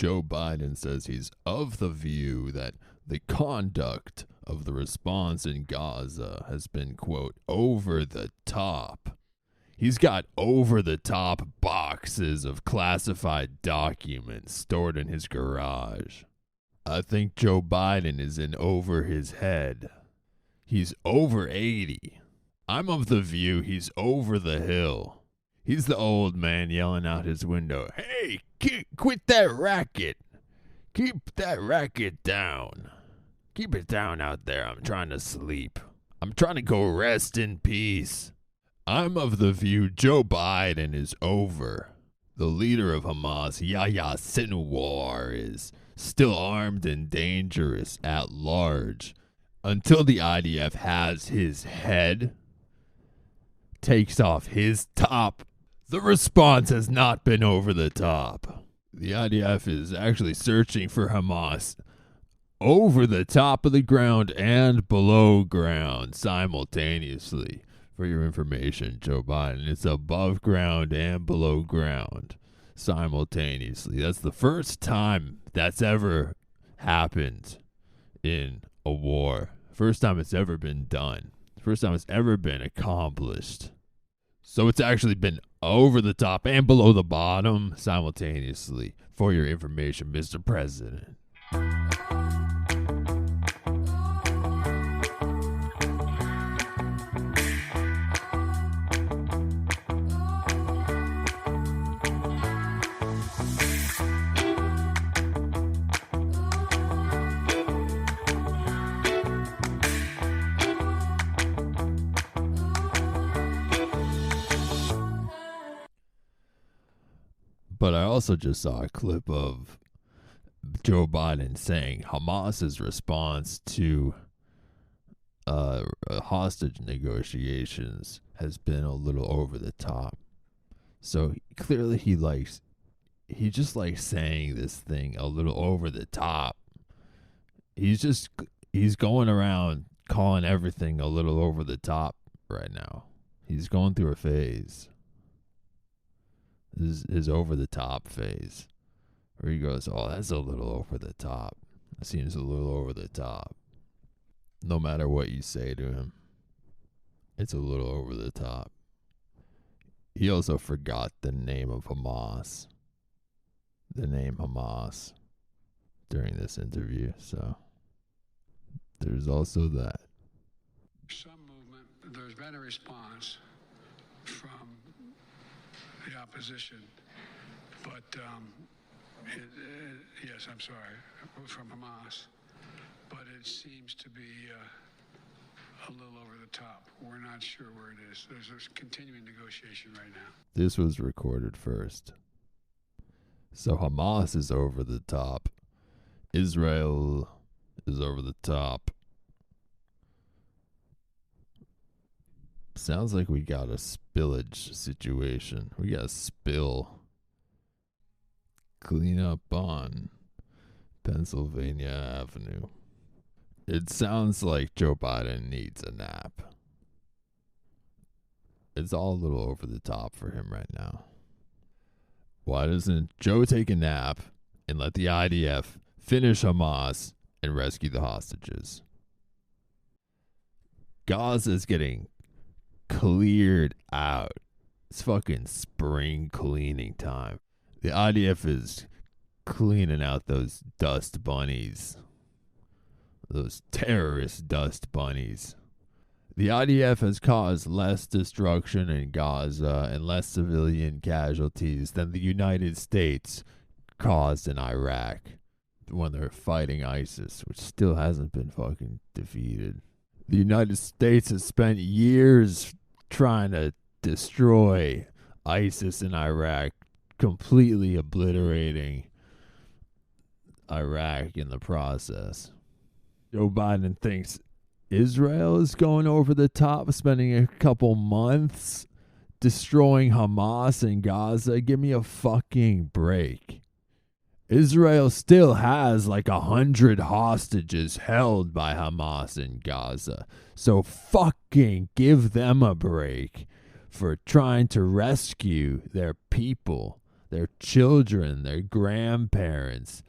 Joe Biden says he's of the view that the conduct of the response in Gaza has been, quote, over the top. He's got over-the-top boxes of classified documents stored in his garage. I think Joe Biden is in over his head. He's over 80. I'm of the view he's over the hill. He's the old man yelling out his window, "Hey, quit that racket. Keep that racket down. Keep it down out there. I'm trying to sleep. I'm trying to go rest in peace." I'm of the view Joe Biden is over. The leader of Hamas, Yahya Sinwar, is still armed and dangerous at large until the IDF has his head, takes off his top. The response has not been over the top. The IDF is actually searching for Hamas over the top of the ground and below ground simultaneously. For your information, Joe Biden, it's above ground and below ground simultaneously. That's the first time that's ever happened in a war. First time it's ever been done. First time it's ever been accomplished. So it's actually been over the top and below the bottom simultaneously. For your information, Mr. President. But I also just saw a clip of Joe Biden saying Hamas's response to hostage negotiations has been a little over the top. So clearly he just likes saying this thing a little over the top. He's going around calling everything a little over the top right now. He's going through a phase. His over-the-top phase. Where he goes, "Oh, that's a little over the top. That seems a little over the top." No matter what you say to him, it's a little over the top. He also forgot the name of Hamas. The name Hamas during this interview, so there's also that. Some movement, there's been a response from the opposition, but yes, I'm sorry, from Hamas, but it seems to be a little over the top. We're not sure where it is. There's a continuing negotiation right now. This was recorded first. So Hamas is over the top. Israel is over the top. Sounds like we got a spillage situation. We got a spill. Clean up on Pennsylvania Avenue. It sounds like Joe Biden needs a nap. It's all a little over the top for him right now. Why doesn't Joe take a nap and let the IDF finish Hamas and rescue the hostages? Gaza is getting cleared out. It's fucking spring cleaning time. The IDF is cleaning out those dust bunnies. Those terrorist dust bunnies. The IDF has caused less destruction in Gaza and less civilian casualties than the United States caused in Iraq when they're fighting ISIS, which still hasn't been fucking defeated. The United States has spent years trying to destroy ISIS in Iraq, completely obliterating Iraq in the process. Joe Biden thinks Israel is going over the top, spending a couple months destroying Hamas in Gaza. Give me a fucking break. Israel still has like 100 hostages held by Hamas in Gaza. So fucking give them a break for trying to rescue their people their children, their grandparents.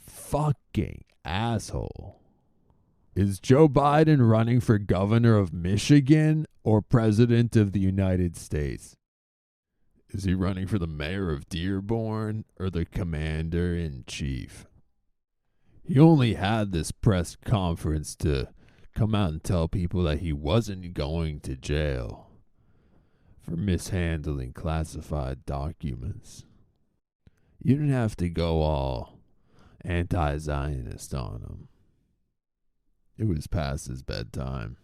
Fucking asshole. Is Joe Biden running for governor of Michigan or president of the United States? Is he running for the mayor of Dearborn or the commander-in-chief? He only had this press conference to come out and tell people that he wasn't going to jail for mishandling classified documents. You didn't have to go all anti-Zionist on him. It was past his bedtime.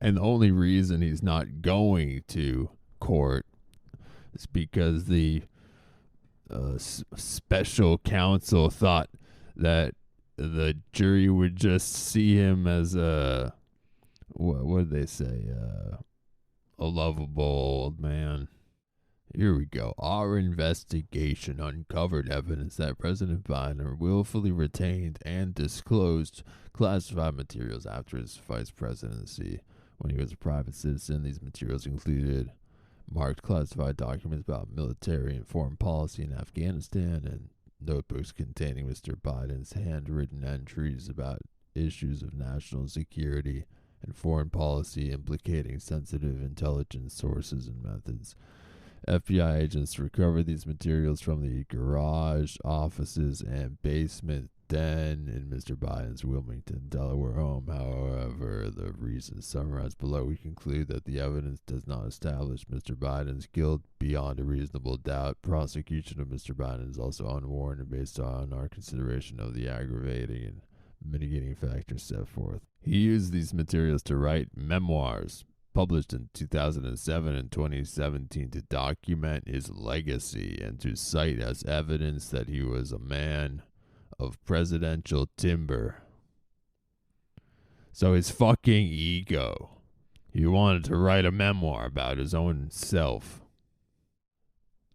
And the only reason he's not going to court is because the special counsel thought that the jury would just see him as a, what did they say, a lovable old man. Here we go. Our investigation uncovered evidence that President Biden willfully retained and disclosed classified materials after his vice presidency. When he was a private citizen, these materials included marked classified documents about military and foreign policy in Afghanistan and notebooks containing Mr. Biden's handwritten entries about issues of national security and foreign policy implicating sensitive intelligence sources and methods. FBI agents recovered these materials from the garage, offices, and basement den in Mr. Biden's Wilmington, Delaware home. However, the reasons summarized below, we conclude that the evidence does not establish Mr. Biden's guilt beyond a reasonable doubt. Prosecution of Mr. Biden is also unwarranted based on our consideration of the aggravating and mitigating factors set forth. He used these materials to write memoirs published in 2007 and 2017 to document his legacy and to cite as evidence that he was a man of presidential timber. So his fucking ego. He wanted to write a memoir about his own self.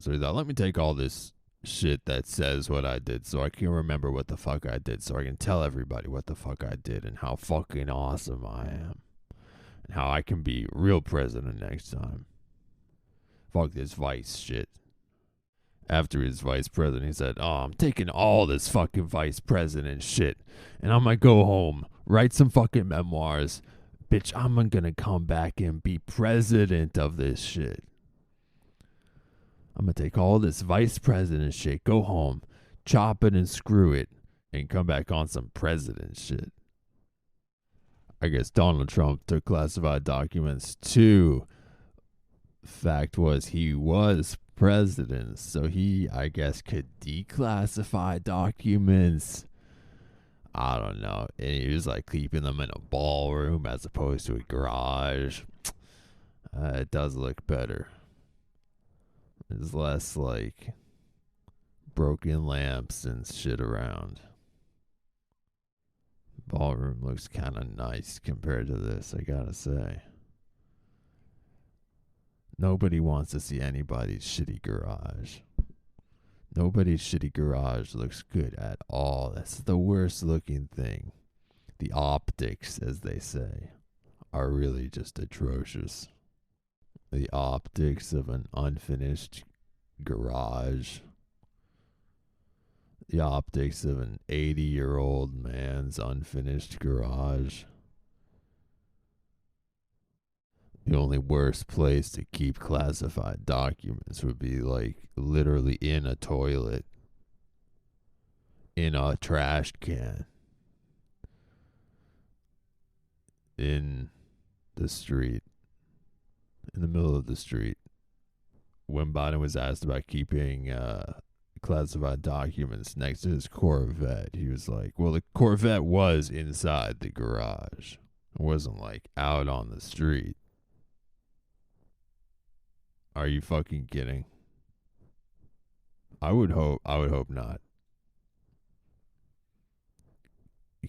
So he thought, let me take all this shit that says what I did so I can remember what the fuck I did, so I can tell everybody what the fuck I did and how fucking awesome I am. And how I can be real president next time. Fuck this vice shit. After he was vice president, he said, I'm taking all this fucking vice president shit, and I'm gonna go home, write some fucking memoirs. Bitch, I'm gonna come back and be president of this shit. I'm gonna take all this vice president shit, go home, chop it and screw it, and come back on some president shit. I guess Donald Trump took classified documents too. Fact was, he was president, so he, I guess, could declassify documents. I don't know. And he was like keeping them in a ballroom as opposed to a garage. It does look better. There's less like broken lamps and shit around. Ballroom looks kind of nice compared to this, I gotta say. Nobody wants to see anybody's shitty garage. Nobody's shitty garage looks good at all. That's the worst looking thing. The optics, as they say, are really just atrocious. The optics of an unfinished garage. The optics of an 80-year-old man's unfinished garage. The only worst place to keep classified documents would be like literally in a toilet, in a trash can, in the street, in the middle of the street. When Biden was asked about keeping classified documents next to his Corvette, he was like, well, the Corvette was inside the garage. It wasn't like out on the street. Are you fucking kidding? I would hope not.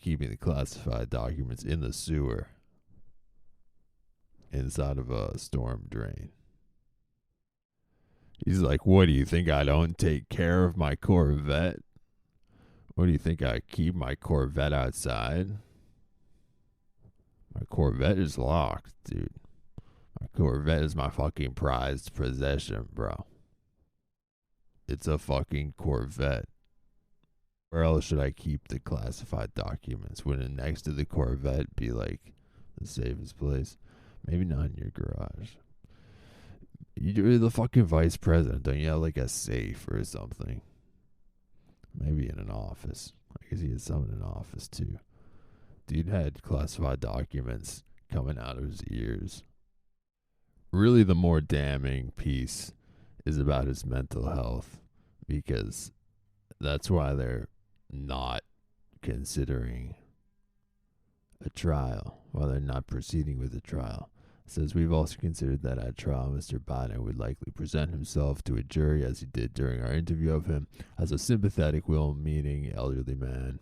Keeping the classified documents in the sewer inside of a storm drain. He's like, what do you think? I don't take care of my Corvette? What do you think? I keep my Corvette outside? My Corvette is locked, dude. My Corvette is my fucking prized possession, bro. It's a fucking Corvette. Where else should I keep the classified documents? Wouldn't next to the Corvette be like the safest place? Maybe not in your garage. You're the fucking vice president. Don't you have like a safe or something? Maybe in an office. I guess he had some in an office too. Dude had classified documents coming out of his ears. Really, the more damning piece is about his mental health, because that's why they're not considering a trial, why they're not proceeding with a trial. It says, we've also considered that at trial, Mr. Biden would likely present himself to a jury, as he did during our interview of him, as a sympathetic, well-meaning elderly man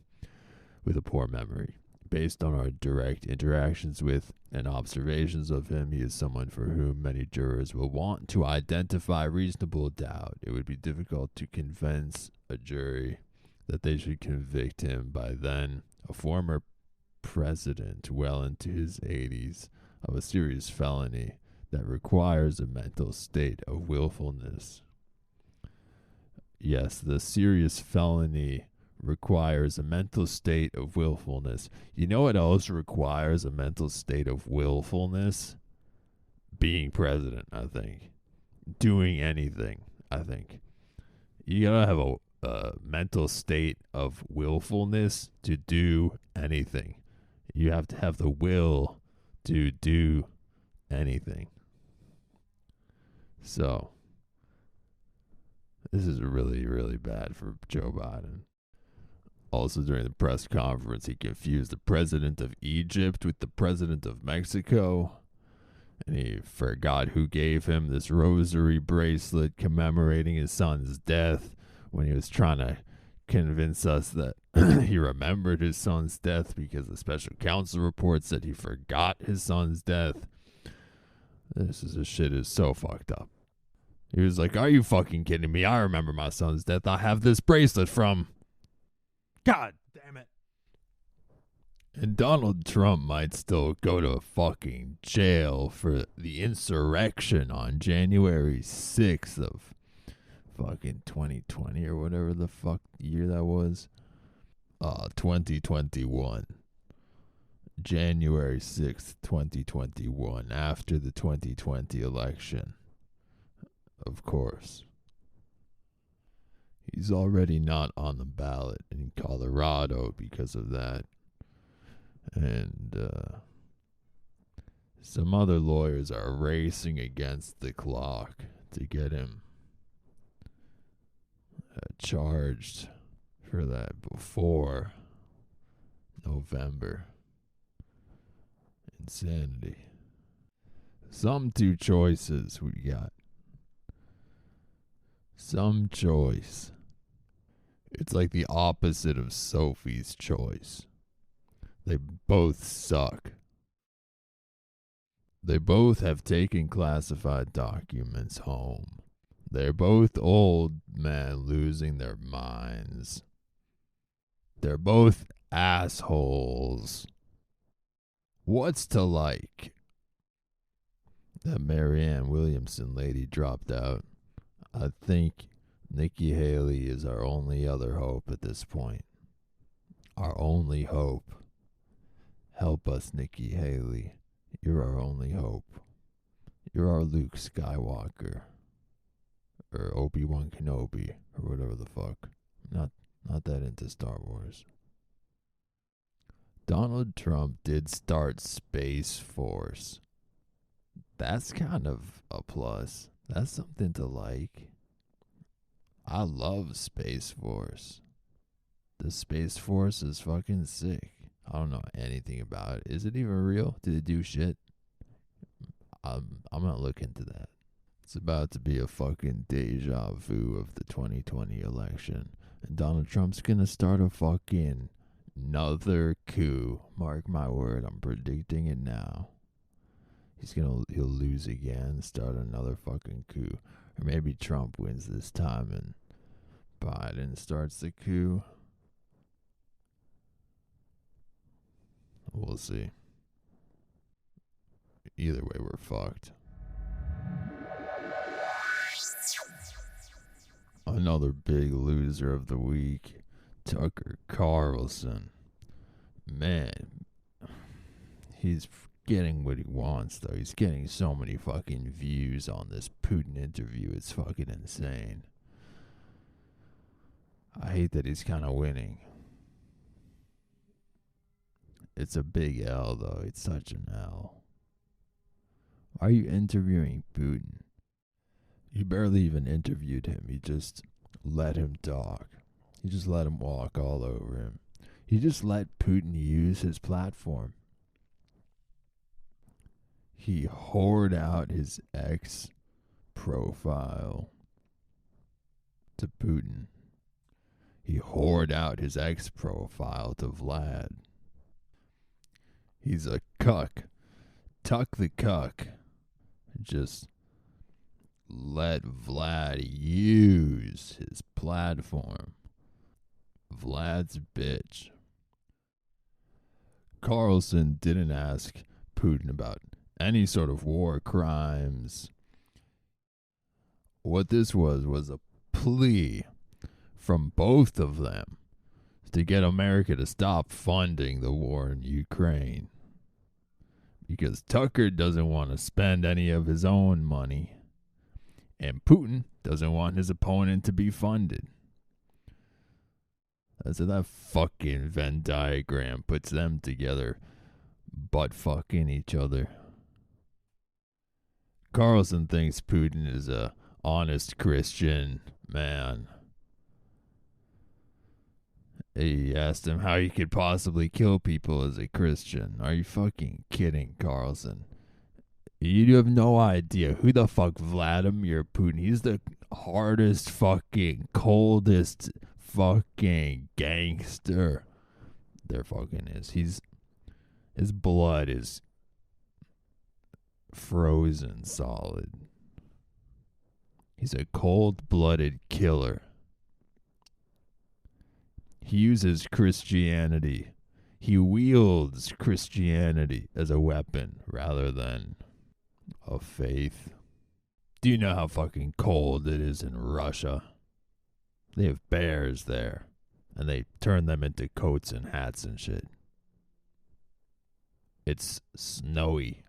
with a poor memory. Based on our direct interactions with and observations of him, he is someone for whom many jurors will want to identify reasonable doubt. It would be difficult to convince a jury that they should convict him by then a former president well into his 80s of a serious felony that requires a mental state of willfulness. Yes, the serious felony requires a mental state of willfulness. You know what else requires a mental state of willfulness? Being president, I think. Doing anything, I think. You gotta have a mental state of willfulness to do anything. You have to have the will to do anything. So, this is really, really bad for Joe Biden. Also, during the press conference, he confused the president of Egypt with the president of Mexico. And he forgot who gave him this rosary bracelet commemorating his son's death, when he was trying to convince us that he remembered his son's death, because the special counsel report said he forgot his son's death. This shit is so fucked up. He was like, are you fucking kidding me? I remember my son's death. I have this bracelet from... God damn it. And Donald Trump might still go to fucking jail for the insurrection on January 6th of fucking 2020 or whatever the fuck year that was. 2021. January 6th, 2021, after the 2020 election. Of course. He's already not on the ballot in Colorado because of that. And some other lawyers are racing against the clock to get him charged for that before November. Insanity. Some two choices we got. Some choice. It's like the opposite of Sophie's Choice. They both suck. They both have taken classified documents home. They're both old men losing their minds. They're both assholes. What's to like? That Marianne Williamson lady dropped out. I think Nikki Haley is our only other hope at this point. Our only hope. Help us, Nikki Haley. You're our only hope. You're our Luke Skywalker. Or Obi-Wan Kenobi. Or whatever the fuck. Not that into Star Wars. Donald Trump did start Space Force. That's kind of a plus. That's something to like. I love Space Force. The Space Force is fucking sick. I don't know anything about it. Is it even real? Did it do shit? I'm gonna look into that. It's about to be a fucking deja vu of the 2020 election. And Donald Trump's gonna start a fucking another coup. Mark my word, I'm predicting it now. He'll lose again, start another fucking coup. Or maybe Trump wins this time and Biden starts the coup. We'll see. Either way, we're fucked. Another big loser of the week, Tucker Carlson. Man, he's getting what he wants, though. He's getting so many fucking views on this Putin interview. It's fucking insane. I hate that he's kind of winning. It's a big L, though. It's such an L. Why are you interviewing Putin? You barely even interviewed him. You just let him talk. You just let him walk all over him. You just let Putin use his platform. He whored out his ex profile to Putin. He whored out his ex profile to Vlad. He's a cuck. Tuck the cuck. Just let Vlad use his platform. Vlad's bitch. Carlson didn't ask Putin about any sort of war crimes. What this was a plea from both of them to get America to stop funding the war in Ukraine. Because Tucker doesn't want to spend any of his own money. And Putin doesn't want his opponent to be funded. So that fucking Venn diagram puts them together, butt fucking each other. Carlson thinks Putin is a honest Christian man. He asked him how he could possibly kill people as a Christian. Are you fucking kidding, Carlson? You have no idea who the fuck Vladimir Putin. He's the hardest fucking, coldest fucking gangster there fucking is. His blood is frozen solid. He's a cold-blooded killer. He uses Christianity. He wields Christianity as a weapon rather than a faith. Do you know how fucking cold it is in Russia? They have bears there, and they turn them into coats and hats and shit. It's snowy.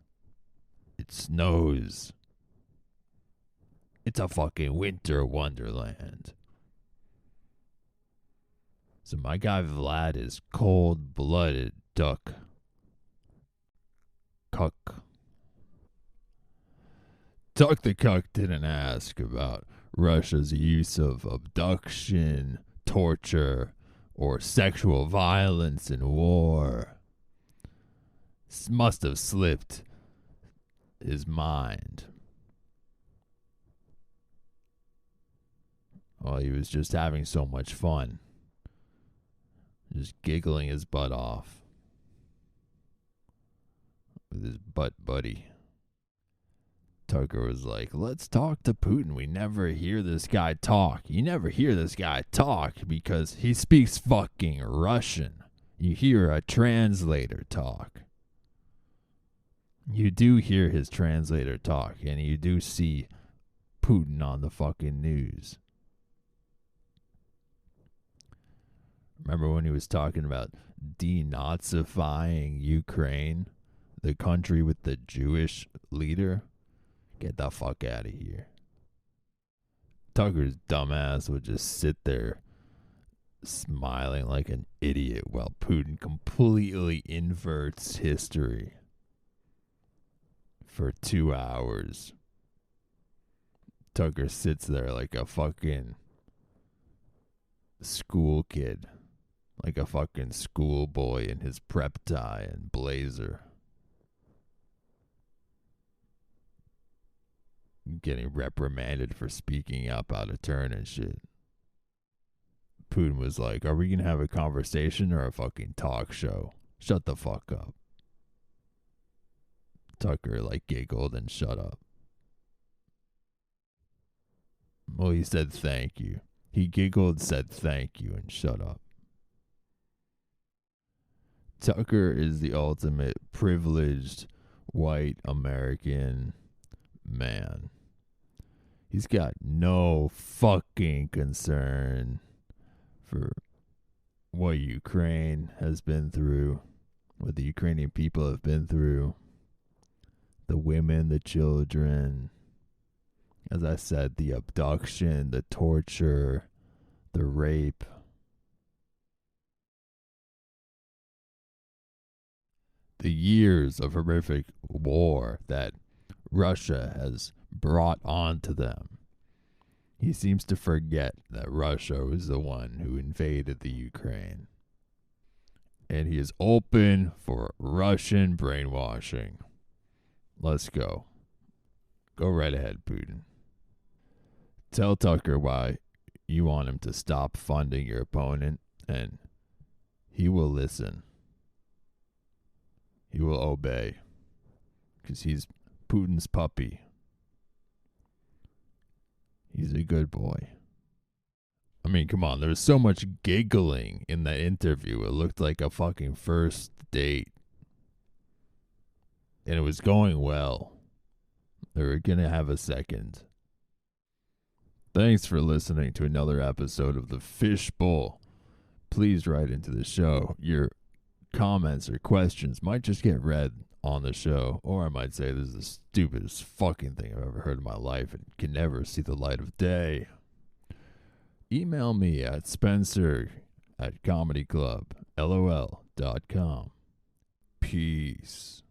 It snows. It's a fucking winter wonderland. So my guy Vlad is cold-blooded duck. Cuck. Tuck the Cuck didn't ask about Russia's use of abduction, torture, or sexual violence in war. This must have slipped his mind. Well, he was just having so much fun. Just giggling his butt off with his butt buddy. Tucker was like, let's talk to Putin. We never hear this guy talk. You never hear this guy talk because he speaks fucking Russian. You hear a translator talk. You do hear his translator talk, and you do see Putin on the fucking news. Remember when he was talking about denazifying Ukraine, the country with the Jewish leader? Get the fuck out of here. Tucker's dumbass would just sit there smiling like an idiot while Putin completely inverts history for 2 hours. Tucker sits there like a fucking school kid. Like a fucking schoolboy in his prep tie and blazer. Getting reprimanded for speaking up out of turn and shit. Putin was like, are we going to have a conversation or a fucking talk show? Shut the fuck up. Tucker like giggled and shut up. Well, he said thank you. He giggled, said thank you, and shut up. Tucker is the ultimate privileged white American man. He's got no fucking concern for what Ukraine has been through, what the Ukrainian people have been through, the women, the children, as I said, the abduction, the torture, the rape. The years of horrific war that Russia has brought onto them. He seems to forget that Russia was the one who invaded the Ukraine. And he is open for Russian brainwashing. Let's go. Go right ahead, Putin. Tell Tucker why you want him to stop funding your opponent, and he will listen. He will obey. Because he's Putin's puppy. He's a good boy. I mean, come on. There was so much giggling in that interview. It looked like a fucking first date. And it was going well. They were going to have a second. Thanks for listening to another episode of the Fishbowl. Please write into the show. Your comments or questions might just get read on the show, or I might say this is the stupidest fucking thing I've ever heard in my life and can never see the light of day. Email me at spencer@comedyclublol.com. Peace.